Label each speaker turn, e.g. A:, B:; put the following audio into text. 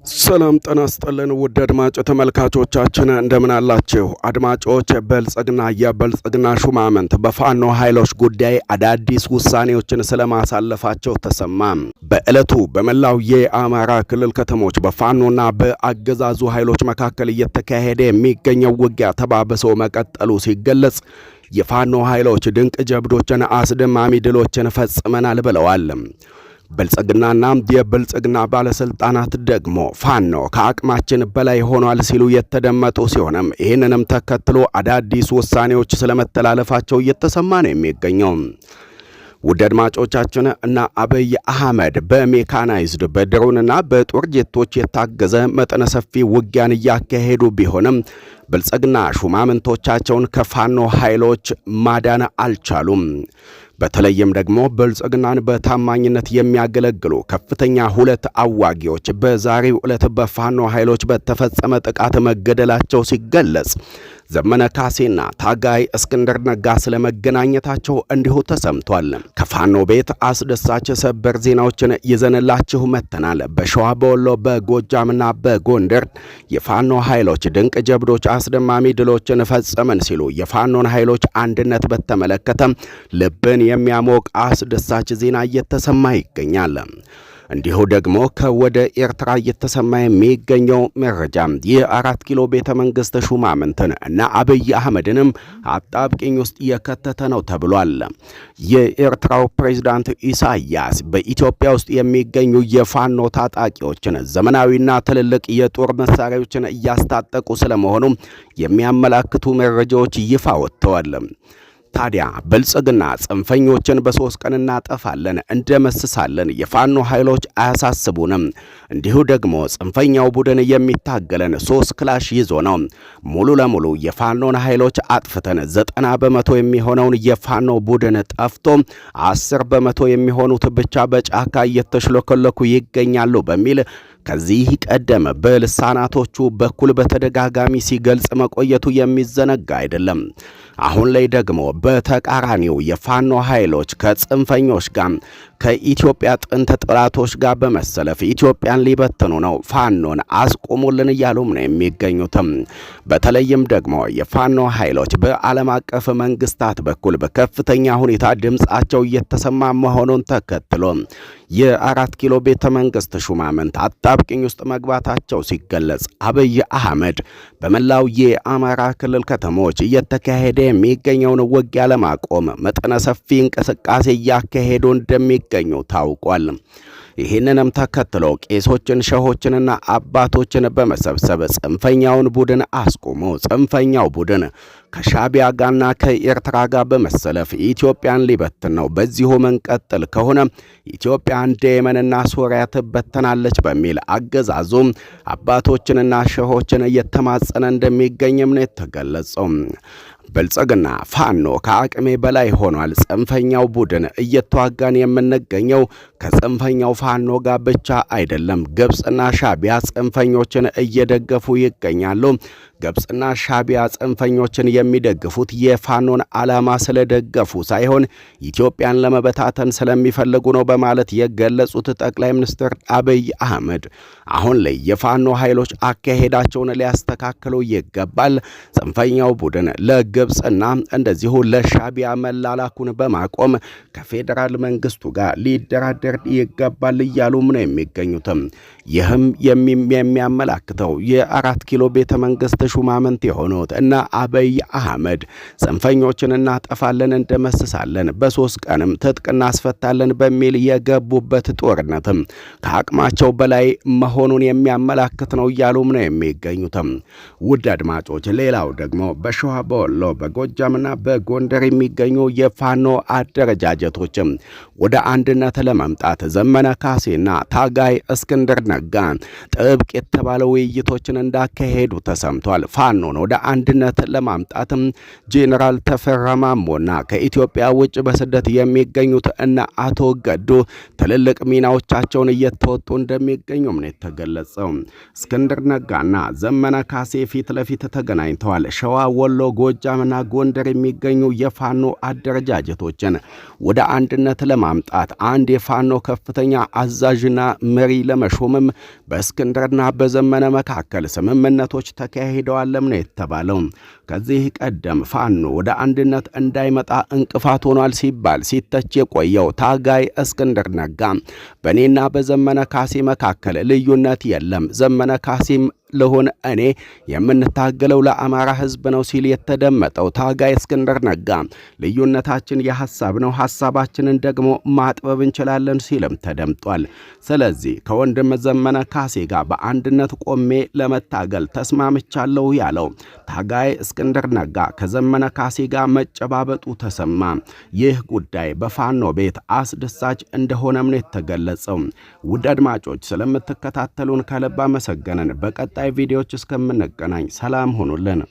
A: ሰላም ጤና ይስጥልን ውድ አድማጭ ተመልካቾቻችን እንደምን አላችሁ? አድማጮች የብልጽግና ሹማምንት በፋኖ ኃይሎች ጉዳይ አዳዲስ ውሳኔዎችን ስለማሳለፋቸው ተሰማ። በዕለቱ በመላው የአማራ ክልል ከተሞች በፋኖና በአገዛዙ ኃይሎች መካከል እየተካሄደ የሚገኘው ውጊያ ተባብሶ መቀጠሉ ሲገለጽ የፋኖ ኃይሎች ድንቅ ጀብዶችን አስደማሚ ድሎችን ፈጽመናል ብለዋል። ብልጽግናና የብልጽግና ባለስልጣናት ደግሞ ፋኖ ከአቅማችን በላይ ሆኗል ሲሉ የተደመጡ ሲሆንም ይህንንም ተከትሎ አዳዲስ ውሳኔዎች ስለመተላለፋቸው እየተሰማ ነው የሚገኘው። ውድ አድማጮቻችን እና አብይ አህመድ በሜካናይዝድ በድሮንና በጦር ጄቶች የታገዘ መጠነ ሰፊ ውጊያን እያካሄዱ ቢሆንም ብልጽግና ሹማምንቶቻቸውን ከፋኖ ኃይሎች ማዳን አልቻሉም። በተለይም ደግሞ ብልጽግናን በታማኝነት የሚያገለግሉ ከፍተኛ ሁለት አዋጊዎች በዛሬው ዕለት በፋኖ ኃይሎች በተፈጸመ ጥቃት መገደላቸው ሲገለጽ ዘመነ ካሴና ታጋይ እስክንድር ነጋ ስለመገናኘታቸው እንዲሁ ተሰምቷል። ከፋኖ ቤት አስደሳች ሰበር ዜናዎችን ይዘንላችሁ መተናል። በሸዋ፣ በወሎ፣ በጎጃምና በጎንደር የፋኖ ኃይሎች ድንቅ ጀብዶች አስደማሚ ድሎችን ፈጸመን ሲሉ የፋኖን ኃይሎች አንድነት በተመለከተ ልብን የሚያሞቅ አስደሳች ዜና እየተሰማ ይገኛል። እንዲሁ ደግሞ ከወደ ኤርትራ እየተሰማ የሚገኘው መረጃ የአራት ኪሎ ቤተ መንግስት ሹማምንትን እና አብይ አህመድንም አጣብቂኝ ውስጥ የከተተ ነው ተብሏል። የኤርትራው ፕሬዝዳንት ኢሳያስ በኢትዮጵያ ውስጥ የሚገኙ የፋኖ ታጣቂዎችን ዘመናዊና ትልልቅ የጦር መሳሪያዎችን እያስታጠቁ ስለመሆኑ የሚያመላክቱ መረጃዎች ይፋ ወጥተዋል። ታዲያ ብልጽግና ጽንፈኞችን በሶስት ቀን እናጠፋለን፣ እንደመስሳለን፣ የፋኖ ኃይሎች አያሳስቡንም፣ እንዲሁ ደግሞ ጽንፈኛው ቡድን የሚታገለን 3 ክላሽ ይዞ ነው፣ ሙሉ ለሙሉ የፋኖን ኃይሎች አጥፍተን 90 በመቶ የሚሆነውን የፋኖ ቡድን ጠፍቶ 10 በመቶ የሚሆኑት ብቻ በጫካ እየተሽለከለኩ ይገኛሉ በሚል ከዚህ ቀደም በልሳናቶቹ በኩል በተደጋጋሚ ሲገልጽ መቆየቱ የሚዘነጋ አይደለም። አሁን ላይ ደግሞ በተቃራኒው የፋኖ ኃይሎች ከጽንፈኞች ጋር ከኢትዮጵያ ጥንት ጠላቶች ጋር በመሰለፍ ኢትዮጵያን ሊበትኑ ነው፣ ፋኖን አስቆሙልን እያሉም ነው የሚገኙትም። በተለይም ደግሞ የፋኖ ኃይሎች በዓለም አቀፍ መንግስታት በኩል በከፍተኛ ሁኔታ ድምጻቸው እየተሰማ መሆኑን ተከትሎ የአራት ኪሎ ቤተ መንግስት ሹማምንት አጣብቂኝ ውስጥ መግባታቸው ሲገለጽ አብይ አህመድ በመላው የአማራ ክልል ከተሞች እየተካሄደ የሚገኘውን ውጊያ ለማቆም መጠነ ሰፊ እንቅስቃሴ እያካሄዱ እንደሚገኙ ታውቋል። ይህንንም ተከትሎ ቄሶችን፣ ሸሆችንና አባቶችን በመሰብሰብ ጽንፈኛውን ቡድን አስቆሞ ጽንፈኛው ቡድን ከሻቢያ ጋርና ከኤርትራ ጋር በመሰለፍ ኢትዮጵያን ሊበትን ነው፣ በዚሁ መንቀጥል ከሆነ ኢትዮጵያ እንደ የመንና ሶሪያ ትበተናለች በሚል አገዛዙ አባቶችንና ሸሆችን እየተማጸነ እንደሚገኝም ነው የተገለጸው። ብልጽግና ፋኖ ከአቅሜ በላይ ሆኗል፣ ጽንፈኛው ቡድን እየተዋጋን የምንገኘው ከጽንፈኛው ፋኖ ጋር ብቻ አይደለም፣ ግብጽና ሻቢያ ጽንፈኞችን እየደገፉ ይገኛሉ። ግብጽና ሻቢያ ጽንፈኞችን የሚደግፉት የፋኖን ዓላማ ስለደገፉ ሳይሆን ኢትዮጵያን ለመበታተን ስለሚፈልጉ ነው በማለት የገለጹት ጠቅላይ ሚኒስትር አብይ አህመድ አሁን ላይ የፋኖ ኃይሎች አካሄዳቸውን ሊያስተካክሉ ይገባል፣ ጽንፈኛው ቡድን ለግብጽና እንደዚሁ ለሻቢያ መላላኩን በማቆም ከፌዴራል መንግስቱ ጋር ሊደራደር ይገባል እያሉም ነው የሚገኙትም። ይህም የሚያመላክተው የአራት ኪሎ ቤተ መንግስት ሹማምንት የሆኑት እና አብይ አህመድ ጽንፈኞችን እናጠፋለን፣ እንደመስሳለን፣ በ3 ቀንም ትጥቅ እናስፈታለን በሚል የገቡበት ጦርነትም ከአቅማቸው በላይ መሆኑን የሚያመላክት ነው እያሉም ነው የሚገኙትም። ውድ አድማጮች፣ ሌላው ደግሞ በሸዋ፣ በወሎ፣ በጎጃምና በጎንደር የሚገኙ የፋኖ አደረጃጀቶችም ወደ አንድነት ለመምጣት ዘመነ ካሴና ታጋይ እስክንድር ነጋ ጥብቅ የተባለ ውይይቶችን እንዳካሄዱ ተሰምቷል። ፋኖን ወደ አንድነት ለማምጣትም ጄኔራል ተፈራ ማሞና ከኢትዮጵያ ውጭ በስደት የሚገኙት እና አቶ ገዱ ትልልቅ ሚናዎቻቸውን እየተወጡ እንደሚገኙም ነው የተገለጸው። እስክንድር ነጋና ዘመነ ካሴ ፊት ለፊት ተገናኝተዋል። ሸዋ፣ ወሎ፣ ጎጃምና ጎንደር የሚገኙ የፋኖ አደረጃጀቶችን ወደ አንድነት ለማምጣት አንድ የፋኖ ከፍተኛ አዛዥና መሪ ለመሾምም ቢሆንም በእስክንድርና በዘመነ መካከል ስምምነቶች ተካሂደዋልም ነው የተባለው። ከዚህ ቀደም ፋኖ ወደ አንድነት እንዳይመጣ እንቅፋት ሆኗል ሲባል ሲተች የቆየው ታጋይ እስክንድር ነጋ በእኔና በዘመነ ካሴ መካከል ልዩነት የለም፣ ዘመነ ካሴም ለሆነ እኔ የምንታገለው ለአማራ ሕዝብ ነው ሲል የተደመጠው ታጋይ እስክንድር ነጋ ልዩነታችን የሐሳብ ነው፣ ሐሳባችንን ደግሞ ማጥበብ እንችላለን ሲልም ተደምጧል። ስለዚህ ከወንድም ዘመነ ካሴ ጋር በአንድነት ቆሜ ለመታገል ተስማምቻለሁ ያለው ታጋይ እስክንድር ነጋ ከዘመነ ካሴ ጋር መጨባበጡ ተሰማ። ይህ ጉዳይ በፋኖ ቤት አስደሳች እንደሆነም ነው የተገለጸው። ውድ አድማጮች ስለምትከታተሉን ከልብ አመሰገንን። በቀጣይ ቪዲዮዎች እስከምንገናኝ ሰላም ሆኑልን።